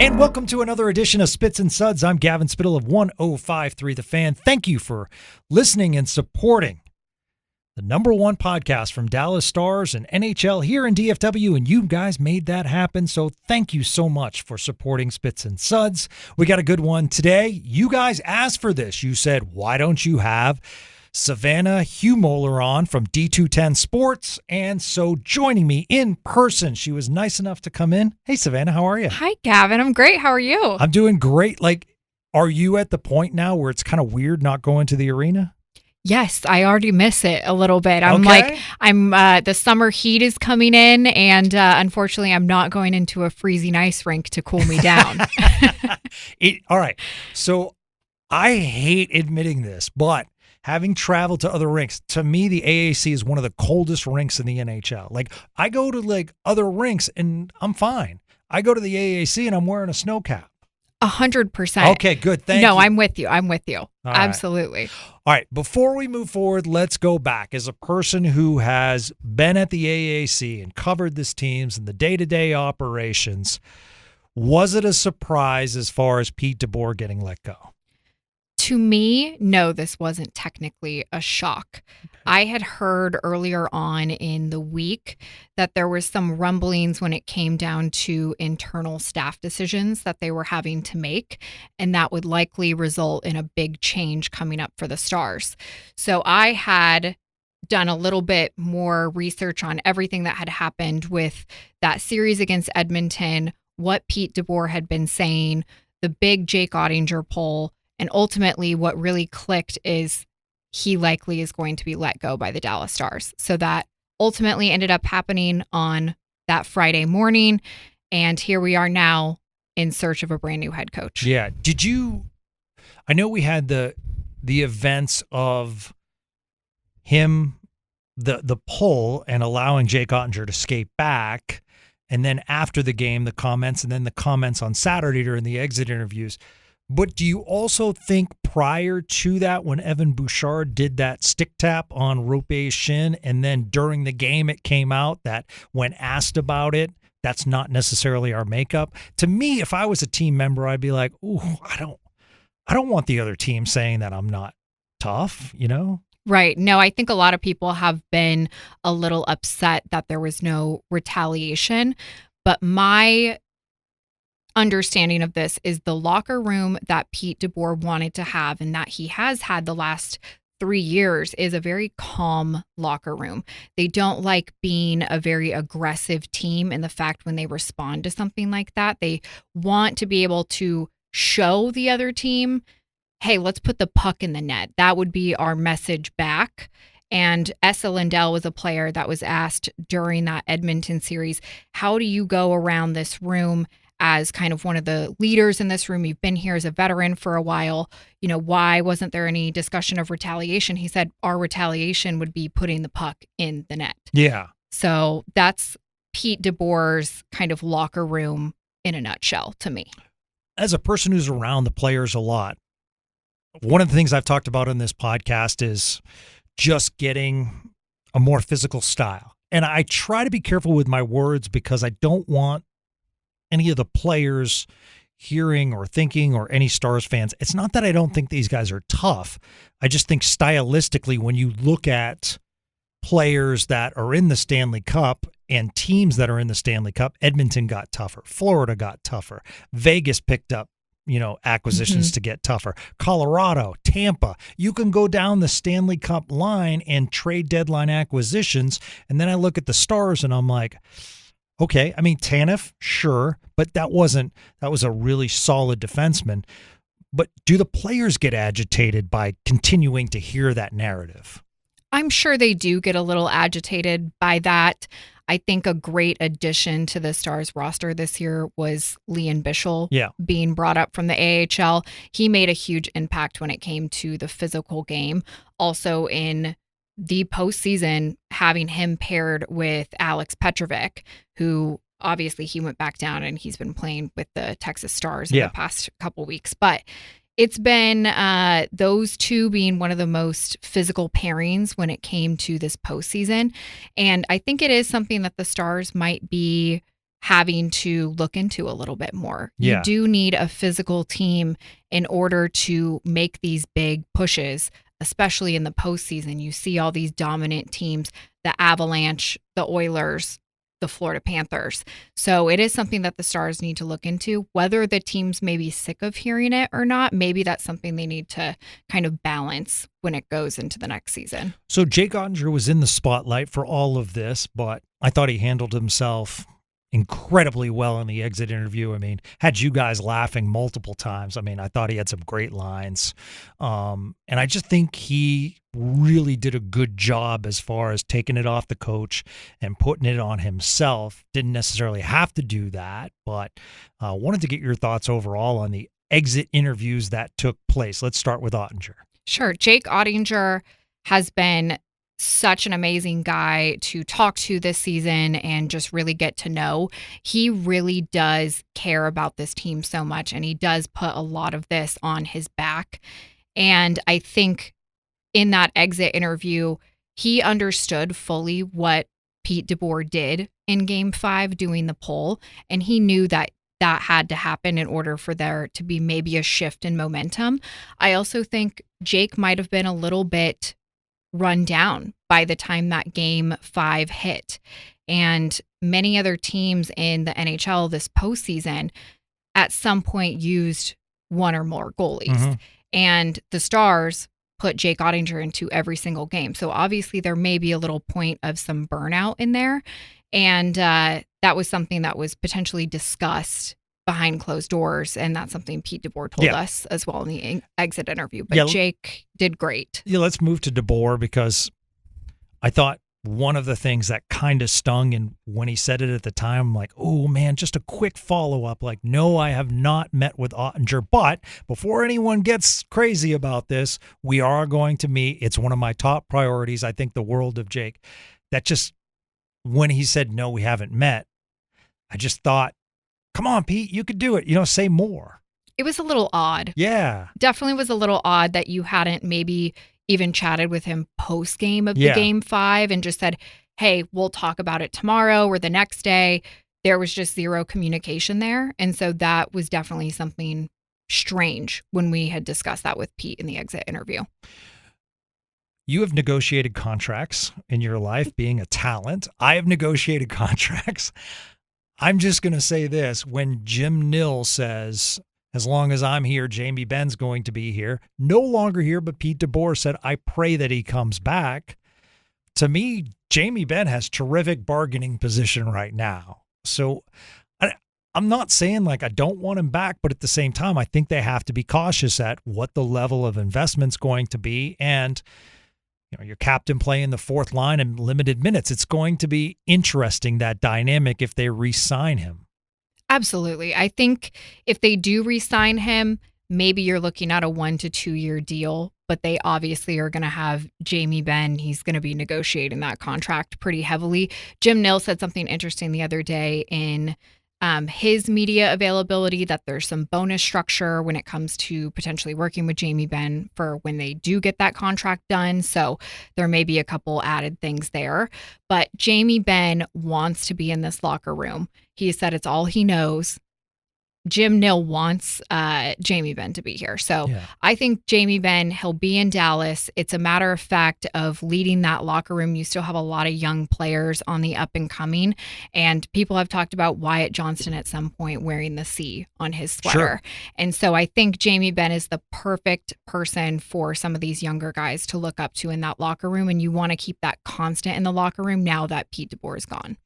And welcome to another edition of Spits and Suds. I'm Gavin Spittle of 105.3 The Fan. Thank you for listening and supporting the number one podcast from Dallas Stars and NHL here in DFW, and you guys made that happen, so thank you so much for supporting Spits and Suds. We got a good one today. You guys asked for this. You said, why don't you have Savannah Huemoeller on from D210 Sports? And so joining me in person, she was nice enough to come in. Hey, Savannah, how are you? Hi, Gavin. I'm great. How are you? I'm doing great. Like, are you at the point now where it's kind of weird not going to the arena? Yes, I already miss it a little bit. I'm the summer heat is coming in, and unfortunately, I'm not going into a freezing ice rink to cool me down. All right. So I hate admitting this, but having traveled to other rinks, to me, the AAC is one of the coldest rinks in the NHL. Like, I go to like other rinks and I'm fine. I go to the AAC and I'm wearing a snow cap. 100%. Okay, good. Thank you. No, I'm with you. All Absolutely. Right. All right. Before we move forward, let's go back. As a person who has been at the AAC and covered this teams and the day-to-day operations, was it a surprise as far as Pete DeBoer getting let go? To me, no, this wasn't technically a shock. Okay. I had heard earlier on in the week that there was some rumblings when it came down to internal staff decisions that they were having to make, and that would likely result in a big change coming up for the Stars. So I had done a little bit more research on everything that had happened with that series against Edmonton, what Pete DeBoer had been saying, the big Jake Oettinger poll. And ultimately, what really clicked is he likely is going to be let go by the Dallas Stars. So that ultimately ended up happening on that Friday morning. And here we are now in search of a brand new head coach. Yeah. I know we had the events of him, the poll and allowing Jake Oettinger to skate back. And then after the game, the comments, and then the comments on Saturday during the exit interviews. But do you also think prior to that, when Evan Bouchard did that stick tap on Rope's shin, and then during the game it came out that when asked about it, that's not necessarily our makeup? To me, if I was a team member, I'd be like, "Ooh, I don't want the other team saying that I'm not tough," you know? Right. No, I think a lot of people have been a little upset that there was no retaliation, but my understanding of this is the locker room that Pete DeBoer wanted to have and that he has had the last 3 years is a very calm locker room. They don't like being a very aggressive team, and the fact when they respond to something like that, they want to be able to show the other team, hey, let's put the puck in the net. That would be our message back. And Esa Lindell was a player that was asked during that Edmonton series, how do you go around this room as kind of one of the leaders in this room? You've been here as a veteran for a while. You know, why wasn't there any discussion of retaliation? He said, our retaliation would be putting the puck in the net. Yeah. So that's Pete DeBoer's kind of locker room in a nutshell to me. As a person who's around the players a lot, one of the things I've talked about on this podcast is just getting a more physical style. And I try to be careful with my words because I don't want any of the players hearing or thinking, or any Stars fans, it's not that I don't think these guys are tough. I just think stylistically, when you look at players that are in the Stanley Cup and teams that are in the Stanley Cup, Edmonton got tougher. Florida got tougher. Vegas picked up, acquisitions to get tougher. Colorado, Tampa, you can go down the Stanley Cup line and trade deadline acquisitions. And then I look at the Stars and I'm like, okay, I mean, Tanev, sure, but that was a really solid defenseman. But do the players get agitated by continuing to hear that narrative? I'm sure they do get a little agitated by that. I think a great addition to the Stars roster this year was Leon Bichel being brought up from the AHL. He made a huge impact when it came to the physical game. Also in the postseason, having him paired with Alex Petrovic, who obviously he went back down and he's been playing with the Texas Stars in the past couple weeks. But it's been those two being one of the most physical pairings when it came to this postseason. And I think it is something that the Stars might be having to look into a little bit more. You Yeah. do need a physical team in order to make these big pushes, especially in the postseason. You see all these dominant teams, the Avalanche, the Oilers, the Florida Panthers. So it is something that the Stars need to look into. Whether the teams may be sick of hearing it or not, maybe that's something they need to kind of balance when it goes into the next season. So Jake Oettinger was in the spotlight for all of this, but I thought he handled himself incredibly well in the exit interview. I mean, had you guys laughing multiple times. I mean, I thought he had some great lines. And I just think he really did a good job as far as taking it off the coach and putting it on himself. Didn't necessarily have to do that, but wanted to get your thoughts overall on the exit interviews that took place. Let's start with Oettinger. Sure. Jake Oettinger has been such an amazing guy to talk to this season and just really get to know. He really does care about this team so much, and he does put a lot of this on his back. And I think in that exit interview, he understood fully what Pete DeBoer did in Game 5 doing the poll, and he knew that that had to happen in order for there to be maybe a shift in momentum. I also think Jake might have been a little bit run down by the time that Game 5 hit. And many other teams in the NHL this postseason at some point used one or more goalies. Mm-hmm. And the Stars put Jake Oettinger into every single game. So obviously there may be a little point of some burnout in there. And that was something that was potentially discussed behind closed doors, and that's something Pete DeBoer told us as well in the exit interview. But Jake did great. Yeah, let's move to DeBoer, because I thought one of the things that kind of stung, and when he said it at the time, I'm like, oh man, just a quick follow-up. Like, no, I have not met with Oettinger, but before anyone gets crazy about this, we are going to meet. It's one of my top priorities. I think the world of Jake. That just, when he said, no, we haven't met, I just thought, come on, Pete, you could do it. Say more. It was a little odd. Yeah. Definitely was a little odd that you hadn't maybe even chatted with him post-game of the Game 5 and just said, hey, we'll talk about it tomorrow or the next day. There was just zero communication there. And so that was definitely something strange when we had discussed that with Pete in the exit interview. You have negotiated contracts in your life, being a talent. I have negotiated contracts. I'm just going to say this. When Jim Nill says, as long as I'm here, Jamie Benn's going to be here, no longer here, but Pete DeBoer said, I pray that he comes back. To me, Jamie Benn has terrific bargaining position right now. So I'm not saying like I don't want him back, but at the same time, I think they have to be cautious at what the level of investment's going to be. And your captain playing the fourth line in limited minutes. It's going to be interesting, that dynamic, if they re-sign him. Absolutely. I think if they do re-sign him, maybe you're looking at a 1 to 2 year deal, but they obviously are going to have Jamie Benn. He's going to be negotiating that contract pretty heavily. Jim Nill said something interesting the other day in his media availability, that there's some bonus structure when it comes to potentially working with Jamie Benn for when they do get that contract done. So there may be a couple added things there. But Jamie Benn wants to be in this locker room. He said it's all he knows. Jim Nill wants Jamie Benn to be here. So I think Jamie Benn, he'll be in Dallas. It's a matter of fact of leading that locker room. You still have a lot of young players on the up and coming. And people have talked about Wyatt Johnston at some point wearing the C on his sweater. Sure. And so I think Jamie Benn is the perfect person for some of these younger guys to look up to in that locker room. And you want to keep that constant in the locker room now that Pete DeBoer is gone.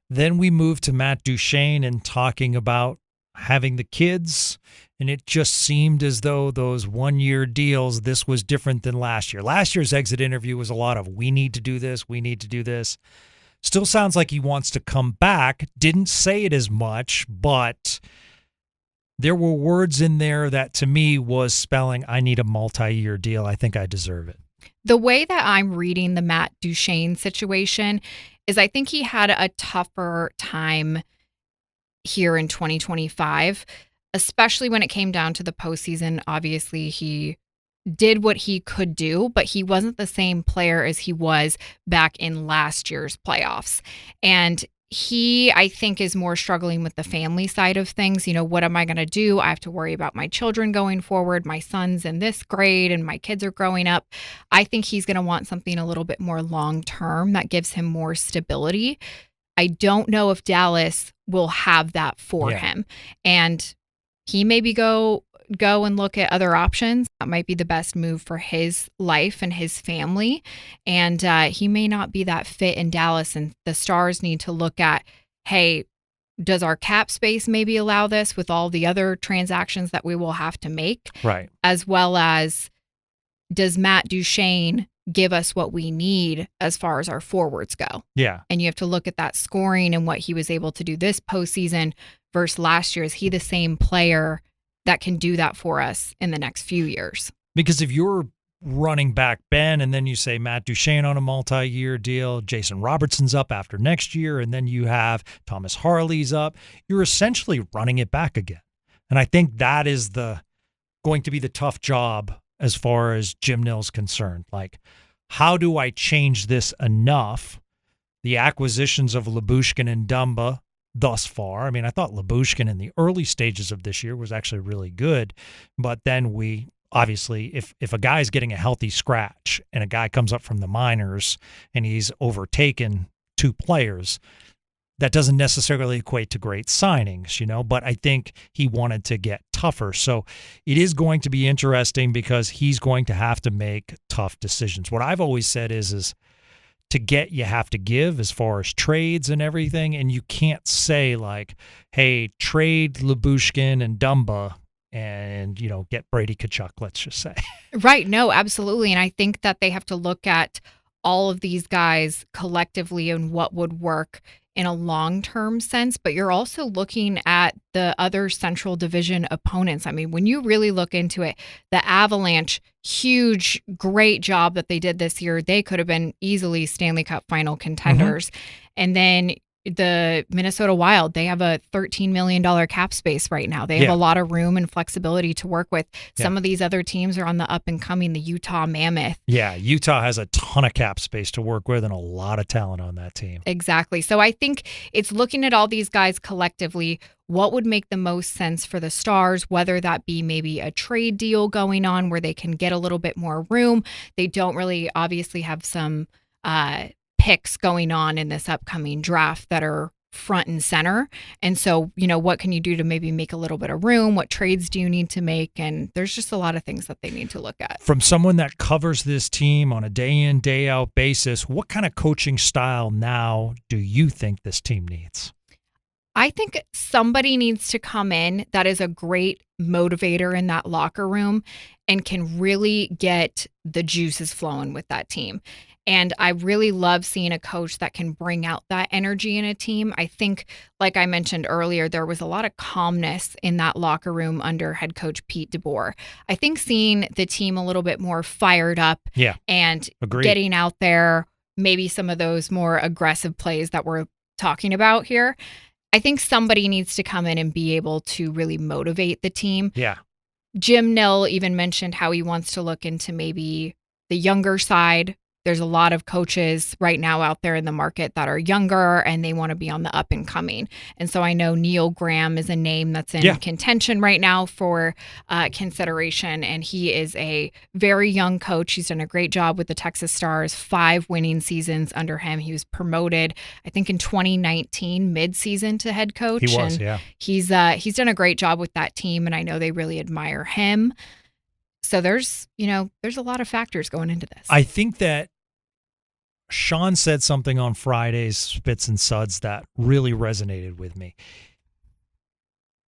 Then we move to Matt Duchene and talking about having the kids, and it just seemed as though those 1 year deals, this was different than last year. Last year's exit interview was a lot of, we need to do this, we need to do this. Still sounds like he wants to come back. Didn't say it as much, but there were words in there that to me was spelling, I need a multi-year deal. I think I deserve it. The way that I'm reading the Matt Duchene situation is I think he had a tougher time here in 2025, especially when it came down to the postseason. Obviously, he did what he could do, but he wasn't the same player as he was back in last year's playoffs. And He, I think, is more struggling with the family side of things. What am I going to do? I have to worry about my children going forward. My son's in this grade and my kids are growing up. I think he's going to want something a little bit more long term that gives him more stability. I don't know if Dallas will have that for him. And he maybe go and look at other options. That might be the best move for his life and his family. And he may not be that fit in Dallas. And the Stars need to look at, hey, does our cap space maybe allow this with all the other transactions that we will have to make? Right. As well as, does Matt Duchene give us what we need as far as our forwards go? Yeah. And you have to look at that scoring and what he was able to do this postseason versus last year. Is he the same player that can do that for us in the next few years? Because if you're running back Benn and then you say Matt Duchene on a multi-year deal, Jason Robertson's up after next year, and then you have Thomas Harley's up, you're essentially running it back again. And I think that is going to be the tough job as far as Jim Nill's concerned. Like, how do I change this enough? The acquisitions of Lyubushkin and Dumba thus far. I mean, I thought Lyubushkin in the early stages of this year was actually really good, but then we obviously, if a guy's getting a healthy scratch and a guy comes up from the minors and he's overtaken two players, that doesn't necessarily equate to great signings, but I think he wanted to get tougher. So it is going to be interesting because he's going to have to make tough decisions. What I've always said is to get, you have to give as far as trades and everything. And you can't say like, hey, trade Lyubushkin and Dumba and, get Brady Tkachuk, let's just say. Right. No, absolutely. And I think that they have to look at all of these guys collectively and what would work in a long-term sense, but you're also looking at the other Central Division opponents. I mean, when you really look into it, the Avalanche, huge, great job that they did this year. They could have been easily Stanley Cup Final contenders. And then the Minnesota Wild, they have a $13 million cap space right now. They have a lot of room and flexibility to work with. Some of these other teams are on the up and coming, the Utah Mammoth. Yeah, Utah has a ton of cap space to work with and a lot of talent on that team. Exactly. So I think it's looking at all these guys collectively, what would make the most sense for the Stars, whether that be maybe a trade deal going on where they can get a little bit more room. They don't really obviously have some picks going on in this upcoming draft that are front and center. And so, what can you do to maybe make a little bit of room? What trades do you need to make? And there's just a lot of things that they need to look at. From someone that covers this team on a day in, day out basis, what kind of coaching style now do you think this team needs? I think somebody needs to come in that is a great motivator in that locker room and can really get the juices flowing with that team. And I really love seeing a coach that can bring out that energy in a team. I think, like I mentioned earlier, there was a lot of calmness in that locker room under head coach Pete DeBoer. I think seeing the team a little bit more fired up and getting out there, maybe some of those more aggressive plays that we're talking about here, I think somebody needs to come in and be able to really motivate the team. Yeah. Jim Nill even mentioned how he wants to look into maybe the younger side. There's a lot of coaches right now out there in the market that are younger and they want to be on the up and coming. And so I know Neil Graham is a name that's in contention right now for consideration. And he is a very young coach. He's done a great job with the Texas Stars, 5 winning seasons under him. He was promoted, I think, in 2019 mid-season to head coach. He was, and he's done a great job with that team. And I know they really admire him. So there's a lot of factors going into this. I think that Sean said something on Friday's Spits and Suds that really resonated with me.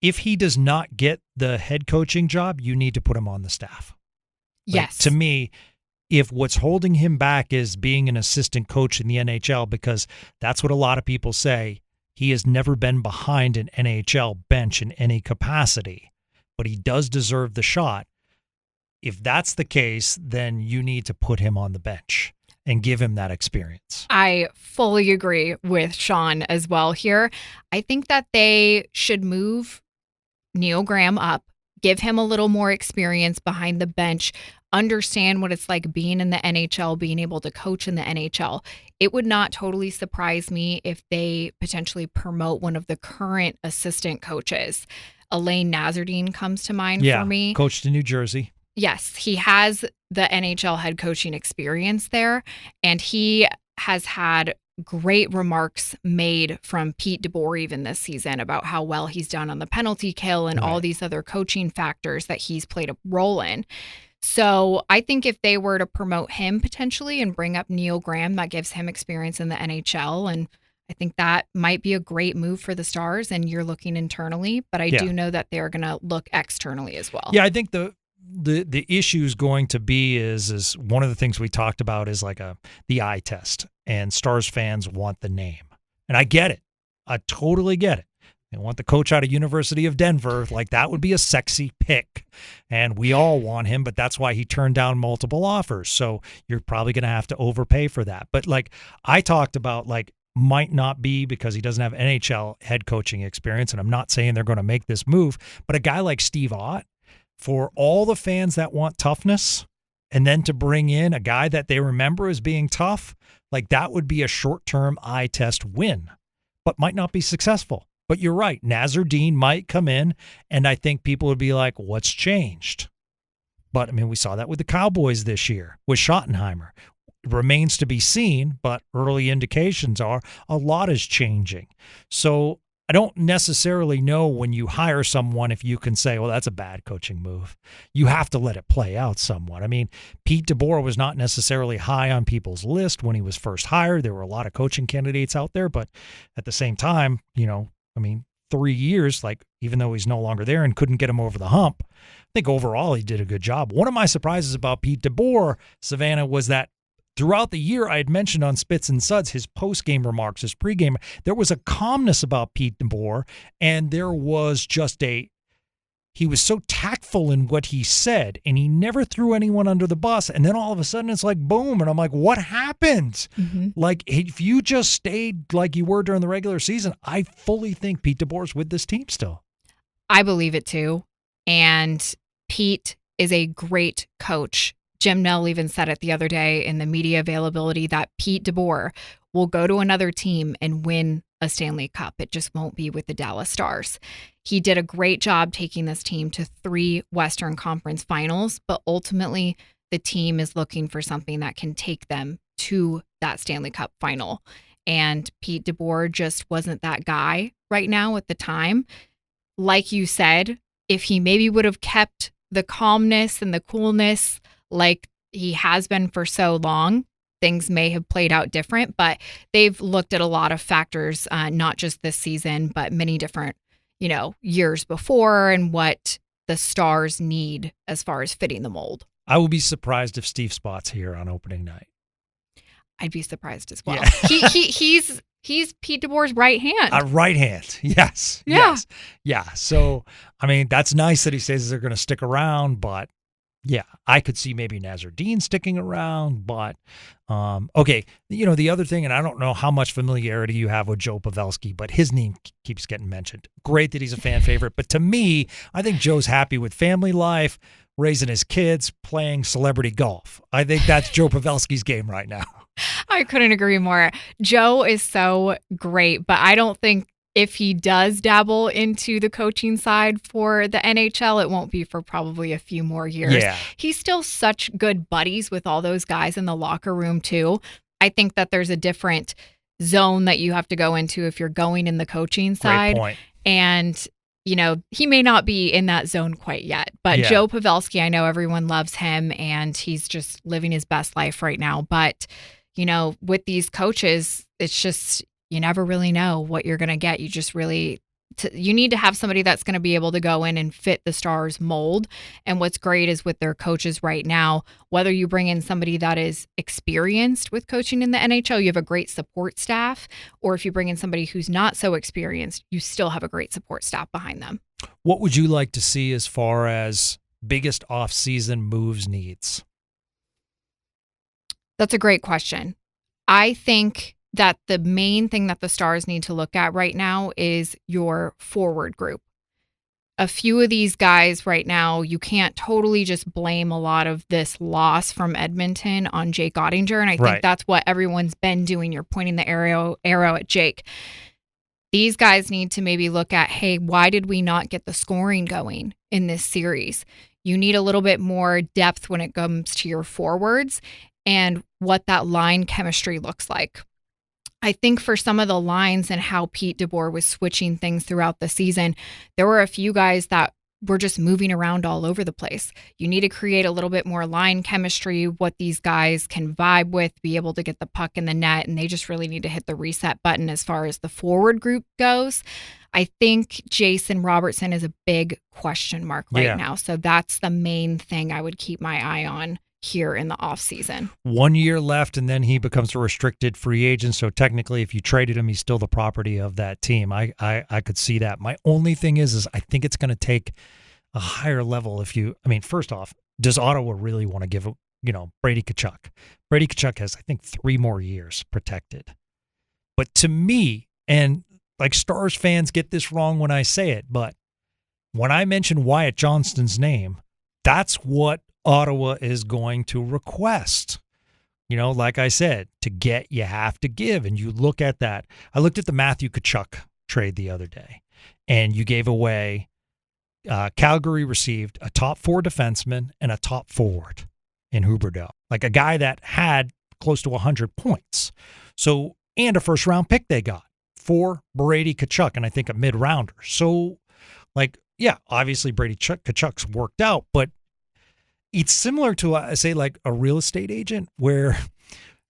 If he does not get the head coaching job, you need to put him on the staff. Yes. To me, if what's holding him back is being an assistant coach in the NHL, because that's what a lot of people say, he has never been behind an NHL bench in any capacity, but he does deserve the shot. If that's the case, then you need to put him on the bench and give him that experience. I fully agree with Sean as well here. I think that they should move Neil Graham up, give him a little more experience behind the bench, understand what it's like being in the NHL, being able to coach in the NHL. it would not totally surprise me if they potentially promote one of the current assistant coaches. Elaine Nazardine comes to mind for me. Coached in New Jersey. Yes, he has the NHL head coaching experience there, and he has had great remarks made from Pete DeBoer even this season about how well he's done on the penalty kill and all these other coaching factors that he's played a role in. So I think if they were to promote him potentially and bring up Neil Graham, that gives him experience in the NHL. And I think that might be a great move for the Stars, and you're looking internally, but I do know that they're going to look externally as well. Yeah, I think the issue is going to be is one of the things we talked about is like the eye test, and Stars fans want the name. And I get it. I totally get it. They want the coach out of University of Denver. Like, that would be a sexy pick. And we all want him, but that's why he turned down multiple offers. So you're probably going to have to overpay for that. But like I talked about, like, might not be because he doesn't have NHL head coaching experience. And I'm not saying they're going to make this move, but a guy like Steve Ott, for all the fans that want toughness, and then to bring in a guy that they remember as being tough, like, that would be a short-term eye test win, but might not be successful. But you're right. Nazardine might come in, and I think people would be like, what's changed? But, I mean, we saw that with the Cowboys this year with Schottenheimer. It remains to be seen, but early indications are a lot is changing. So I don't necessarily know when you hire someone if you can say, well, that's a bad coaching move. You have to let it play out somewhat. I mean, Pete DeBoer was not necessarily high on people's list when he was first hired. There were a lot of coaching candidates out there, but at the same time, you know, I mean, 3 years, like, even though he's no longer there and couldn't get him over the hump, I think overall he did a good job. One of my surprises about Pete DeBoer, Savannah, was that throughout the year, I had mentioned on Spits and Suds, his post-game remarks, his pregame, there was a calmness about Pete DeBoer, and there was just he was so tactful in what he said, and he never threw anyone under the bus. And then all of a sudden it's like, boom. And I'm like, what happened? Mm-hmm. Like, if you just stayed like you were during the regular season, I fully think Pete DeBoer's with this team still. I believe it too. And Pete is a great coach. Jim Nell even said it the other day in the media availability that Pete DeBoer will go to another team and win a Stanley Cup. It just won't be with the Dallas Stars. He did a great job taking this team to 3 Western Conference finals, but ultimately the team is looking for something that can take them to that Stanley Cup final. And Pete DeBoer just wasn't that guy right now at the time. Like you said, if he maybe would have kept the calmness and the coolness like he has been for so long, things may have played out different, but they've looked at a lot of factors, not just this season, but many different, years before, and what the Stars need as far as fitting the mold. I will be surprised if Steve Spott's here on opening night. I'd be surprised as well. Yeah. He's Pete DeBoer's right hand. Right hand. Yes. Yeah. Yes. Yeah. So, I mean, that's nice that he says they're going to stick around, but yeah, I could see maybe Nazardine sticking around, but okay. The other thing, and I don't know how much familiarity you have with Joe Pavelski, but his name keeps getting mentioned. Great that he's a fan favorite, but to me, I think Joe's happy with family life, raising his kids, playing celebrity golf. I think that's Joe Pavelski's game right now. I couldn't agree more. Joe is so great, but I don't think if he does dabble into the coaching side for the NHL, it won't be for probably a few more years. Yeah. He's still such good buddies with all those guys in the locker room too. I think that there's a different zone that you have to go into if you're going in the coaching side. Great point. And he may not be in that zone quite yet, but yeah. Joe Pavelski, I know everyone loves him and he's just living his best life right now. But, with these coaches, it's just, you never really know what you're going to get. You just really, you need to have somebody that's going to be able to go in and fit the Stars mold. And what's great is with their coaches right now, whether you bring in somebody that is experienced with coaching in the NHL, you have a great support staff, or if you bring in somebody who's not so experienced, you still have a great support staff behind them. What would you like to see as far as biggest off-season moves needs? That's a great question. I think that the main thing that the Stars need to look at right now is your forward group. a few of these guys right now, you can't totally just blame a lot of this loss from Edmonton on Jake Oettinger. And I think that's what everyone's been doing. You're pointing the arrow at Jake. These guys need to maybe look at, hey, why did we not get the scoring going in this series? You need a little bit more depth when it comes to your forwards and what that line chemistry looks like. I think for some of the lines and how Pete DeBoer was switching things throughout the season, there were a few guys that were just moving around all over the place. You need to create a little bit more line chemistry, what these guys can vibe with, be able to get the puck in the net, and they just really need to hit the reset button as far as the forward group goes. I think Jason Robertson is a big question mark right now. So that's the main thing I would keep my eye on here in the offseason. 1 year left, and then he becomes a restricted free agent. So technically, if you traded him, he's still the property of that team. I could see that. My only thing is I think it's going to take a higher level. First off, does Ottawa really want to give, Brady Tkachuk? Brady Tkachuk has, I think, 3 more years protected. But to me, and like Stars fans get this wrong when I say it, but when I mention Wyatt Johnston's name, that's what Ottawa is going to request. Like I said, to get, you have to give. And you look at that. I looked at the Matthew Tkachuk trade the other day, and you gave away, Calgary received a top 4 defenseman and a top forward in Huberdeau, like a guy that had close to 100 points. So, and a first round pick they got for Brady Tkachuk, and I think a mid rounder. So, obviously Brady Tkachuk's worked out, but it's similar to, say, like a real estate agent, where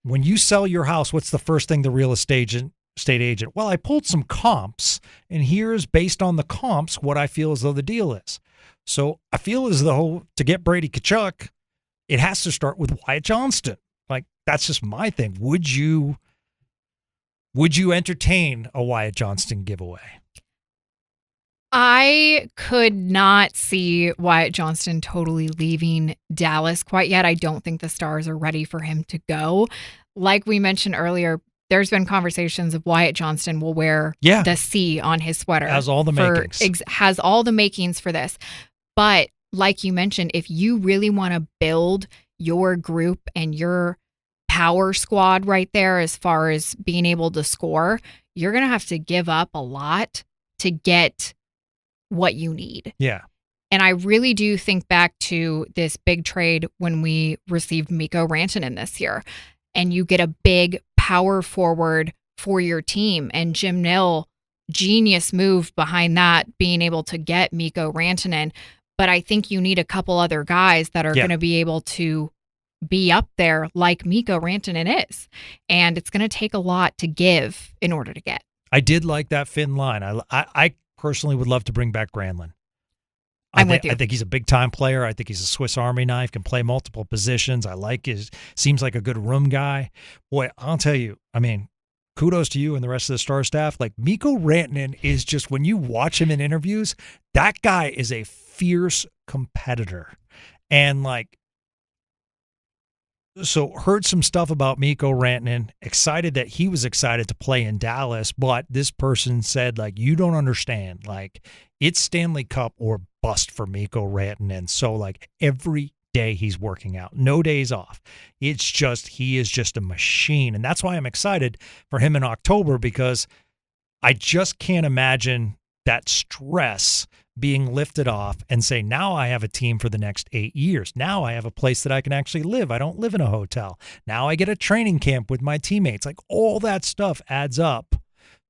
when you sell your house, what's the first thing the real estate agent? Well, I pulled some comps, and here's, based on the comps, what I feel as though the deal is. So I feel as though to get Brady Tkachuk, it has to start with Wyatt Johnston. Like, that's just my thing. Would you entertain a Wyatt Johnston giveaway? I could not see Wyatt Johnston totally leaving Dallas quite yet. I don't think the Stars are ready for him to go. Like we mentioned earlier, there's been conversations of Wyatt Johnston will wear the C on his sweater. Has all the makings. Has all the makings for this. But like you mentioned, if you really want to build your group and your power squad right there as far as being able to score, you're going to have to give up a lot to get what you need. Yeah. And I really do think back to this big trade when we received Mikko Rantanen this year, and you get a big power forward for your team. And Jim Nill, genius move behind that, being able to get Mikko Rantanen. But I think you need a couple other guys that are going to be able to be up there like Mikko Rantanen is. And it's going to take a lot to give in order to get. I did like that Finn line. I personally would love to bring back Granlund. I'm with you. I think he's a big-time player. I think he's a Swiss Army knife, can play multiple positions. I like seems like a good room guy. Boy, I'll tell you, kudos to you and the rest of the Star staff. Like, Mikko Rantanen is just, when you watch him in interviews, that guy is a fierce competitor. And so heard some stuff about Mikko Rantanen, excited that he was excited to play in Dallas, but this person said, you don't understand. It's Stanley Cup or bust for Mikko Rantanen. So, every day he's working out, no days off. It's just, he is just a machine. And that's why I'm excited for him in October, because I just can't imagine that stress being lifted off and say, now I have a team for the next 8 years. Now I have a place that I can actually live. I don't live in a hotel. Now I get a training camp with my teammates. All that stuff adds up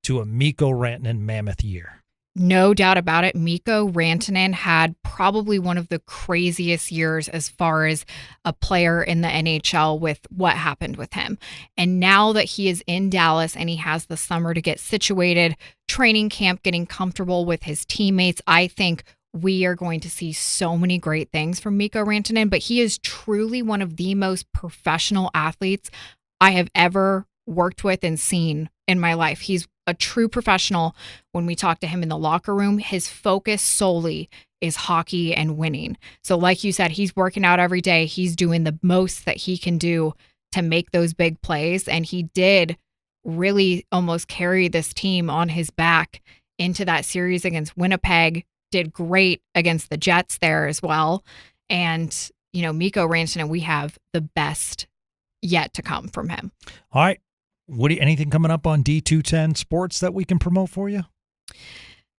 to a Mikko Rantanen mammoth year. No doubt about it. Mikko Rantanen had probably one of the craziest years as far as a player in the NHL with what happened with him. And now that he is in Dallas and he has the summer to get situated, training camp, getting comfortable with his teammates, I think we are going to see so many great things from Mikko Rantanen. But he is truly one of the most professional athletes I have ever worked with and seen in my life. He's a true professional. When we talk to him in the locker room, his focus solely is hockey and winning. So like you said, he's working out every day. He's doing the most that he can do to make those big plays. And he did really almost carry this team on his back into that series against Winnipeg did great against the Jets there as well. And, Mikko Rantanen, we have the best yet to come from him. All right. Anything coming up on D210 Sports that we can promote for you?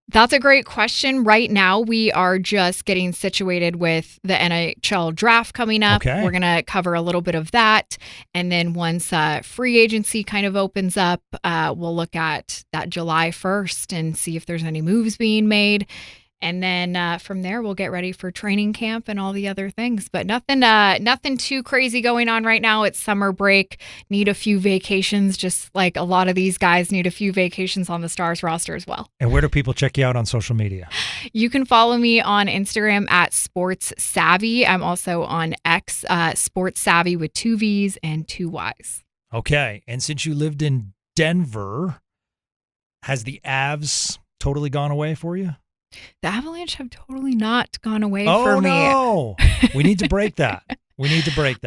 That's a great question. Right now, we are just getting situated with the NHL draft coming up. Okay. We're going to cover a little bit of that. And then once free agency kind of opens up, we'll look at that July 1st and see if there's any moves being made. And then from there, we'll get ready for training camp and all the other things. But nothing too crazy going on right now. It's summer break. Need a few vacations, just like a lot of these guys need a few vacations on the Stars roster as well. And where do people check you out on social media? You can follow me on Instagram at Sports Savvy. I'm also on X, Sports Savvy with 2 V's and 2 Y's. Okay. And since you lived in Denver, has the Avs totally gone away for you? The Avalanche have totally not gone away for me. Oh, no. We need to break that.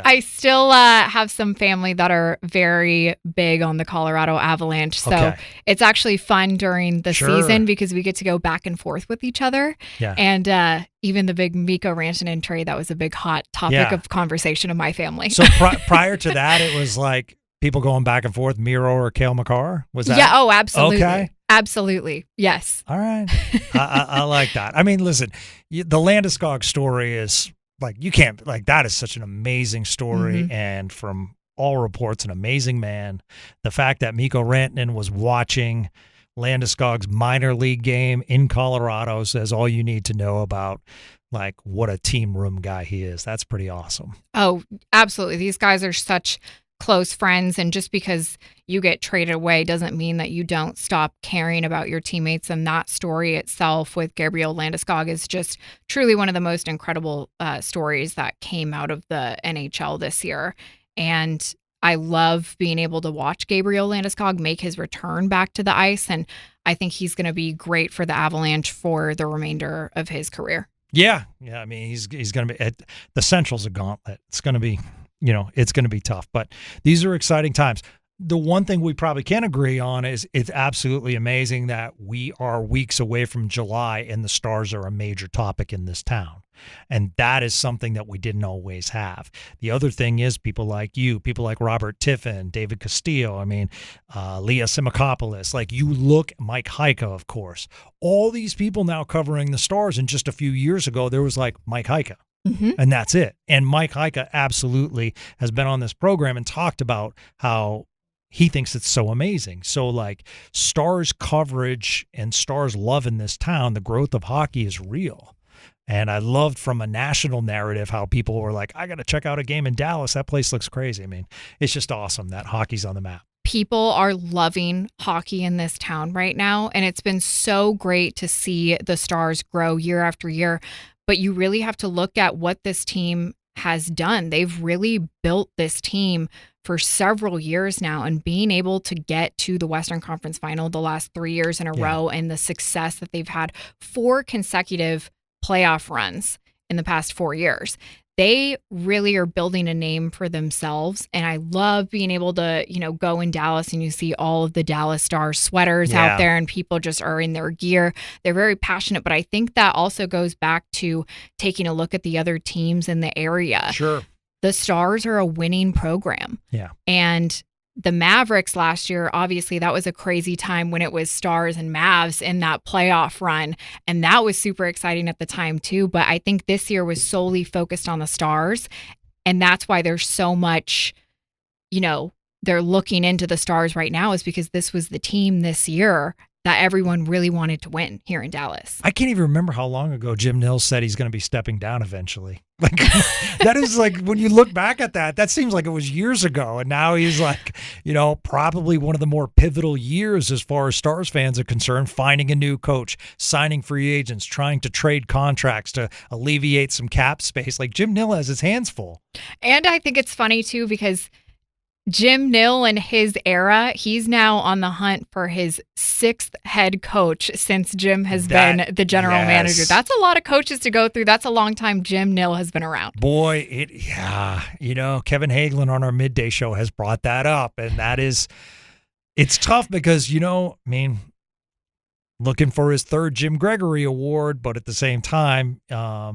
I still have some family that are very big on the Colorado Avalanche. So It's actually fun during the season because we get to go back and forth with each other. Yeah. And even the big Mikko Rantanen trade, that was a big hot topic of conversation of my family. So prior to that, it was like people going back and forth, Miro or Cale Makar? Was that? Yeah, oh, absolutely. Okay. Absolutely. Yes. All right. I like that. I mean, listen, the Landeskog story is like, you can't, like, that is such an amazing story. Mm-hmm. And from all reports, an amazing man. The fact that Mikko Rantanen was watching Landeskog's minor league game in Colorado says all you need to know about, like, what a team room guy he is. That's pretty awesome. Oh, absolutely. These guys are such close friends, and just because you get traded away doesn't mean that you don't stop caring about your teammates. And that story itself with Gabriel Landeskog is just truly one of the most incredible stories that came out of the NHL this year. And I love being able to watch Gabriel Landeskog make his return back to the ice, and I think he's going to be great for the Avalanche for the remainder of his career. Yeah. I mean, he's going to be at the Central's a gauntlet. It's going to be, it's going to be tough, but these are exciting times. The one thing we probably can agree on is it's absolutely amazing that we are weeks away from July and the Stars are a major topic in this town. And that is something that we didn't always have. The other thing is people like you, people like Robert Tiffin, David Castillo, Leah Simakopoulos, like you look, Mike Heika, of course, all these people now covering the Stars. And just a few years ago, there was like Mike Heika. Mm-hmm. And that's it. And Mike Heika absolutely has been on this program and talked about how he thinks it's so amazing. So like Stars coverage and Stars love in this town, the growth of hockey is real. And I loved from a national narrative how people were like, I got to check out a game in Dallas. That place looks crazy. I mean, it's just awesome that hockey's on the map. People are loving hockey in this town right now. And it's been so great to see the Stars grow year after year. But you really have to look at what this team has done. They've really built this team for several years now, and being able to get to the Western Conference Final the last 3 years in a row, and the success that they've had 4 consecutive playoff runs in the past 4 years. They really are building a name for themselves. And I love being able to, go in Dallas and you see all of the Dallas Stars sweaters out there and people just are in their gear. They're very passionate. But I think that also goes back to taking a look at the other teams in the area. Sure. The Stars are a winning program. Yeah. And the Mavericks last year, obviously that was a crazy time when it was Stars and Mavs in that playoff run. And that was super exciting at the time too. But I think this year was solely focused on the Stars. And that's why there's so much, they're looking into the Stars right now, is because this was the team this year that everyone really wanted to win here in Dallas. I can't even remember how long ago Jim Nils said he's going to be stepping down eventually. Like that is like, when you look back at that seems like it was years ago. And now he's like, probably one of the more pivotal years as far as Stars fans are concerned, finding a new coach, signing free agents, trying to trade contracts to alleviate some cap space. Like Jim Nils has his hands full. And I think it's funny too, because Jim Nill in his era, he's now on the hunt for his 6th head coach since Jim has been the general manager. That's a lot of coaches to go through. That's a long time Jim Nill has been around. Boy, Kevin Hagelin on our midday show has brought that up. And it's tough because, looking for his third Jim Gregory award, but at the same time, I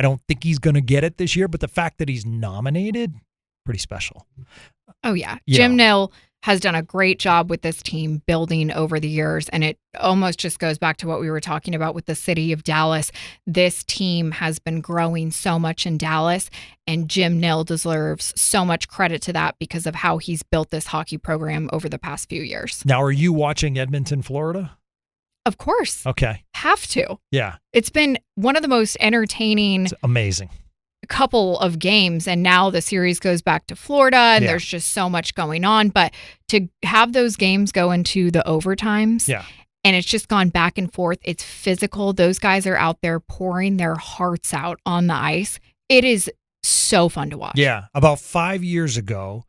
don't think he's going to get it this year, but the fact that he's nominated, pretty special. Oh, yeah. Jim Nill has done a great job with this team building over the years, and it almost just goes back to what we were talking about with the city of Dallas. This team has been growing so much in Dallas, and Jim Nill deserves so much credit to that because of how he's built this hockey program over the past few years. Now, are you watching Edmonton, Florida? Of course. Okay. Have to. Yeah. It's been one of the most entertaining. It's amazing. Couple of games, and now the series goes back to Florida, and there's just so much going on. But to have those games go into the overtimes, and it's just gone back and forth. It's physical. Those guys are out there pouring their hearts out on the ice. It is so fun to watch. Yeah. About 5 years ago,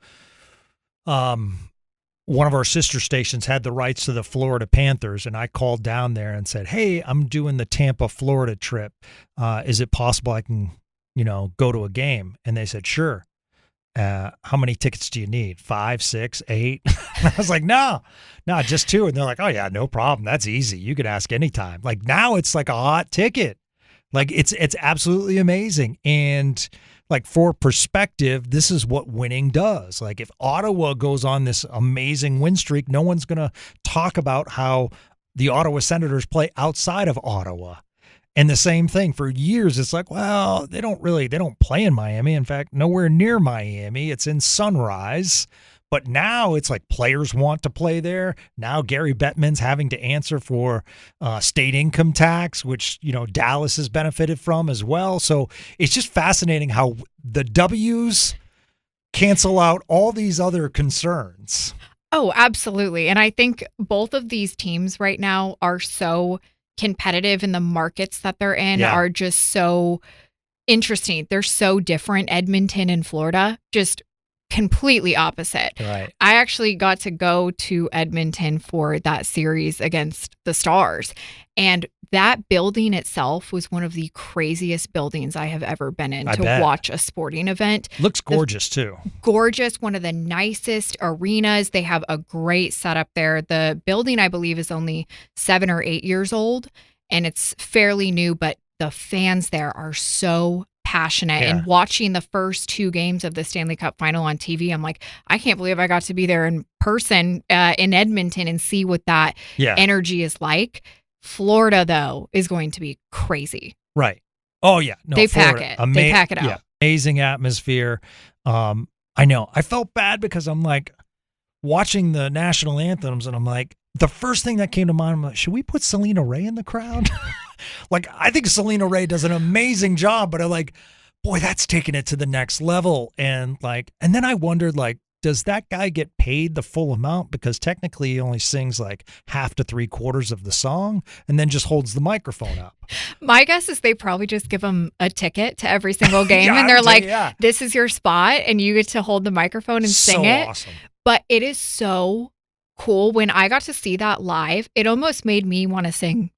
one of our sister stations had the rights to the Florida Panthers, and I called down there and said, "Hey, I'm doing the Tampa, Florida trip. Is it possible I can, go to a game?" And they said, "Sure. How many tickets do you need? 5, 6, 8?" I was like, no, just 2. And they're like, "Oh yeah, no problem. That's easy. You could ask anytime." Like now it's like a hot ticket. Like it's absolutely amazing. And like for perspective, this is what winning does. Like if Ottawa goes on this amazing win streak, no one's going to talk about how the Ottawa Senators play outside of Ottawa. And the same thing for years. It's like, well, they don't play in Miami. In fact, nowhere near Miami. It's in Sunrise. But now it's like players want to play there. Now Gary Bettman's having to answer for state income tax, which, Dallas has benefited from as well. So it's just fascinating how the W's cancel out all these other concerns. Oh, absolutely. And I think both of these teams right now are so competitive, and the markets that they're in are just so interesting. They're so different. Edmonton and Florida, just completely opposite. Right. I actually got to go to Edmonton for that series against the Stars, and that building itself was one of the craziest buildings I have ever been in to watch a sporting event. Looks gorgeous too. Gorgeous. One of the nicest arenas. They have a great setup there. The building, I believe, is only 7 or 8 years old, and it's fairly new, but the fans there are so passionate. And watching the first 2 games of the Stanley Cup Final on TV, I'm like, I can't believe I got to be there in person in Edmonton and see what that energy is like. Florida, though, is going to be crazy. Right. Oh, yeah. No, they Florida, pack it. They pack it out. Yeah, amazing atmosphere. I know. I felt bad because I'm like watching the national anthems, and I'm like, the first thing that came to mind, I'm like, should we put Selena Ray in the crowd? Like, I think Selena Ray does an amazing job, but I'm like, boy, that's taking it to the next level. And then I wondered, like, does that guy get paid the full amount? Because technically he only sings like half to 3/4 of the song and then just holds the microphone up. My guess is they probably just give him a ticket to every single game, and they're like, this is your spot, and you get to hold the microphone and sing it. Awesome. But it is so cool. When I got to see that live, it almost made me want to sing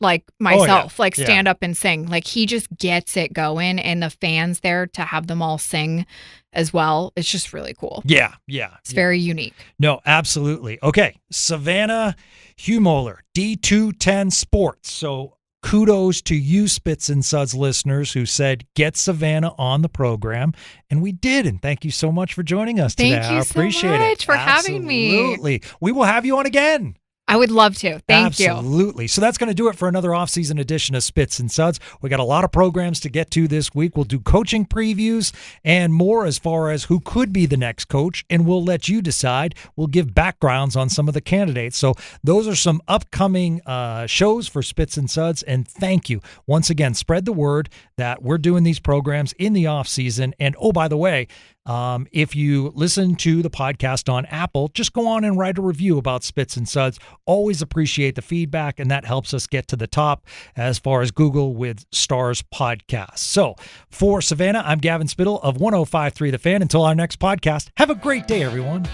like myself, stand up and sing. Like he just gets it going, and the fans there to have them all sing as well. It's just really cool. Yeah. It's very unique. No, absolutely. Okay. Savannah Huemoeller, D210 Sports. So kudos to you, Spits and Suds listeners, who said, get Savannah on the program. And we did. And thank you so much for joining us today. Thank you so appreciate much it. for having me. Absolutely. We will have you on again. I would love to. Thank you. Absolutely. So that's going to do it for another off-season edition of Spits and Suds. We got a lot of programs to get to this week. We'll do coaching previews and more as far as who could be the next coach, and we'll let you decide. We'll give backgrounds on some of the candidates. So those are some upcoming shows for Spits and Suds, and thank you. Once again, spread the word that we're doing these programs in the off-season. And oh, by the way, if you listen to the podcast on Apple, just go on and write a review about Spits and Suds. Always appreciate the feedback, and that helps us get to the top as far as Google with Stars podcasts. So for Savannah, I'm Gavin Spittle of 105.3 The Fan. Until our next podcast, have a great day, everyone.